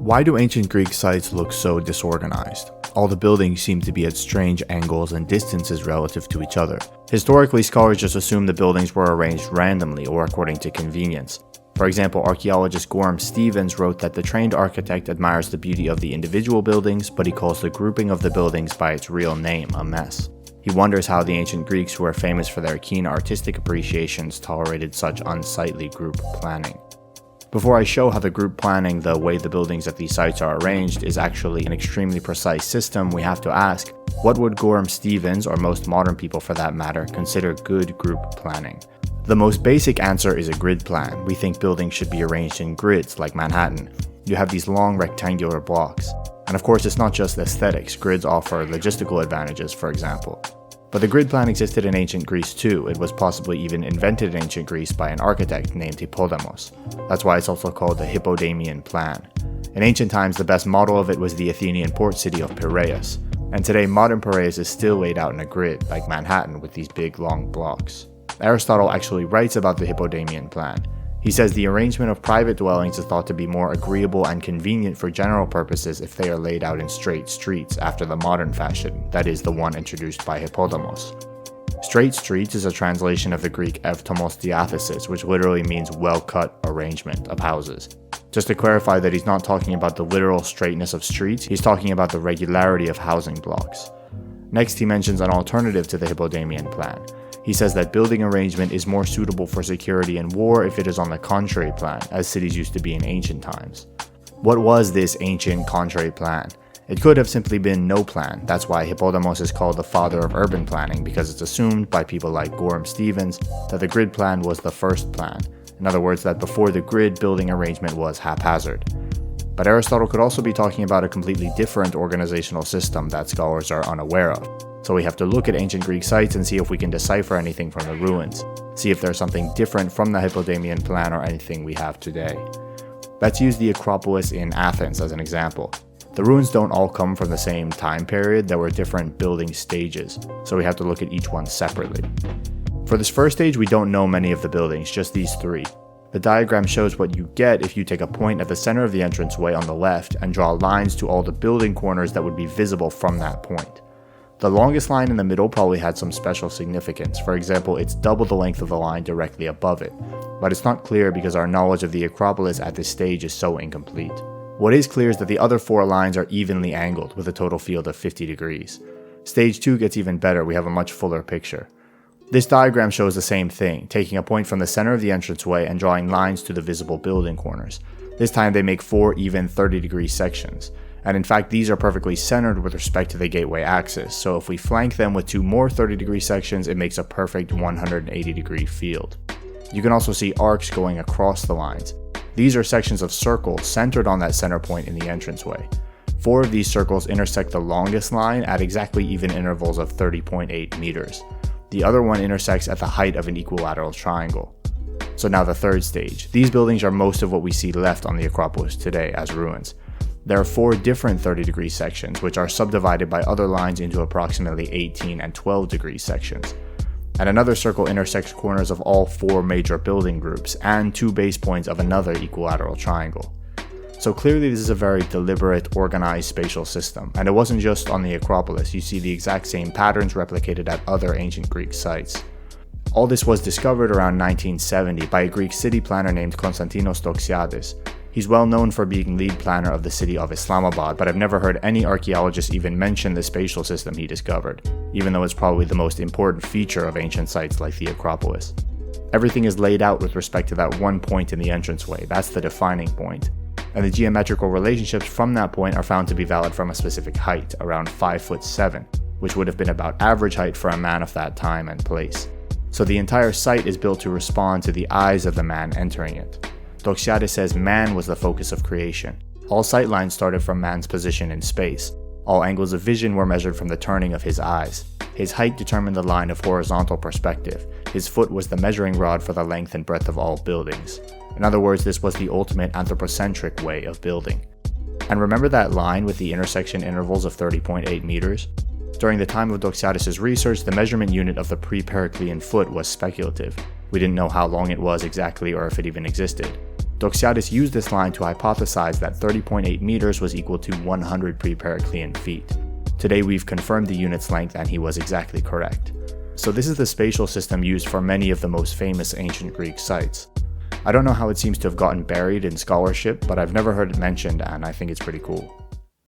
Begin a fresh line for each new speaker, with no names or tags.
Why do ancient Greek sites look so disorganized? All the buildings seem to be at strange angles and distances relative to each other. Historically, scholars just assume the buildings were arranged randomly or according to convenience. For example, archaeologist Gorham Stevens wrote that the trained architect admires the beauty of the individual buildings, but he calls the grouping of the buildings by its real name a mess. He wonders how the ancient Greeks, who are famous for their keen artistic appreciations, tolerated such unsightly group planning. Before I show how the group planning, the way the buildings at these sites are arranged, is actually an extremely precise system, we have to ask, what would Gorham Stevens, or most modern people for that matter, consider good group planning? The most basic answer is a grid plan. We think buildings should be arranged in grids, like Manhattan. You have these long rectangular blocks. And of course, it's not just aesthetics. Grids offer logistical advantages, for example. But the grid plan existed in ancient Greece too. It was possibly even invented in ancient Greece by an architect named Hippodamos. That's why it's also called the hippodamian plan. In ancient times, the best model of it was the Athenian port city of Piraeus. And today, modern Piraeus is still laid out in a grid, like Manhattan, with these big long blocks. Aristotle actually writes about the hippodamian plan. He says the arrangement of private dwellings is thought to be more agreeable and convenient for general purposes if they are laid out in straight streets after the modern fashion, that is, the one introduced by Hippodamos. Straight streets is a translation of the Greek evtomos diathesis, which literally means well-cut arrangement of houses. Just to clarify that he's not talking about the literal straightness of streets, he's talking about the regularity of housing blocks. Next, he mentions an alternative to the hippodamian plan. He says that building arrangement is more suitable for security and war if it is on the contrary plan, as cities used to be in ancient times. What was this ancient contrary plan? It could have simply been no plan. That's why Hippodamos is called the father of urban planning, because it's assumed by people like Gorham Stevens that the grid plan was the first plan. In other words, that before the grid, building arrangement was haphazard. But Aristotle could also be talking about a completely different organizational system that scholars are unaware of. So we have to look at ancient Greek sites and see if we can decipher anything from the ruins, see if there's something different from the hippodamian plan or anything we have today. Let's use the Acropolis in Athens as an example. The ruins don't all come from the same time period, there were different building stages, so we have to look at each one separately. For this first stage, we don't know many of the buildings, just these three. The diagram shows what you get if you take a point at the center of the entranceway on the left and draw lines to all the building corners that would be visible from that point. The longest line in the middle probably had some special significance. For example, it's double the length of the line directly above it. But it's not clear because our knowledge of the Acropolis at this stage is so incomplete. What is clear is that the other four lines are evenly angled with a total field of 50 degrees. Stage 2 gets even better, we have a much fuller picture. This diagram shows the same thing, taking a point from the center of the entranceway and drawing lines to the visible building corners. This time they make 4 even 30-degree sections. And in fact, these are perfectly centered with respect to the gateway axis, so if we flank them with 2 more 30-degree sections, it makes a perfect 180-degree field. You can also see arcs going across the lines. These are sections of circles centered on that center point in the entranceway. 4 of these circles intersect the longest line at exactly even intervals of 30.8 meters. The other one intersects at the height of an equilateral triangle. So now the third stage. These buildings are most of what we see left on the Acropolis today as ruins. There are 4 different 30-degree sections, which are subdivided by other lines into approximately 18 and 12-degree sections. And another circle intersects corners of all 4 major building groups and 2 base points of another equilateral triangle. So clearly this is a very deliberate, organized spatial system, and it wasn't just on the Acropolis. You see the exact same patterns replicated at other ancient Greek sites. All this was discovered around 1970 by a Greek city planner named Konstantinos Doxiadis. He's well known for being lead planner of the city of Islamabad, but I've never heard any archaeologist even mention the spatial system he discovered, even though it's probably the most important feature of ancient sites like the Acropolis. Everything is laid out with respect to that one point in the entranceway, that's the defining point, and the geometrical relationships from that point are found to be valid from a specific height, around 5'7", which would have been about average height for a man of that time and place. So the entire site is built to respond to the eyes of the man entering it. Doxiadis says man was the focus of creation. All sightlines started from man's position in space. All angles of vision were measured from the turning of his eyes. His height determined the line of horizontal perspective. His foot was the measuring rod for the length and breadth of all buildings. In other words, this was the ultimate anthropocentric way of building. And remember that line with the intersection intervals of 30.8 meters? During the time of Doxiadis' research, the measurement unit of the pre-Periclean foot was speculative. We didn't know how long it was exactly or if it even existed. Doxiadis used this line to hypothesize that 30.8 meters was equal to 100 pre-Periclean feet. Today we've confirmed the unit's length and he was exactly correct. So this is the spatial system used for many of the most famous ancient Greek sites. I don't know how it seems to have gotten buried in scholarship, but I've never heard it mentioned and I think it's pretty cool.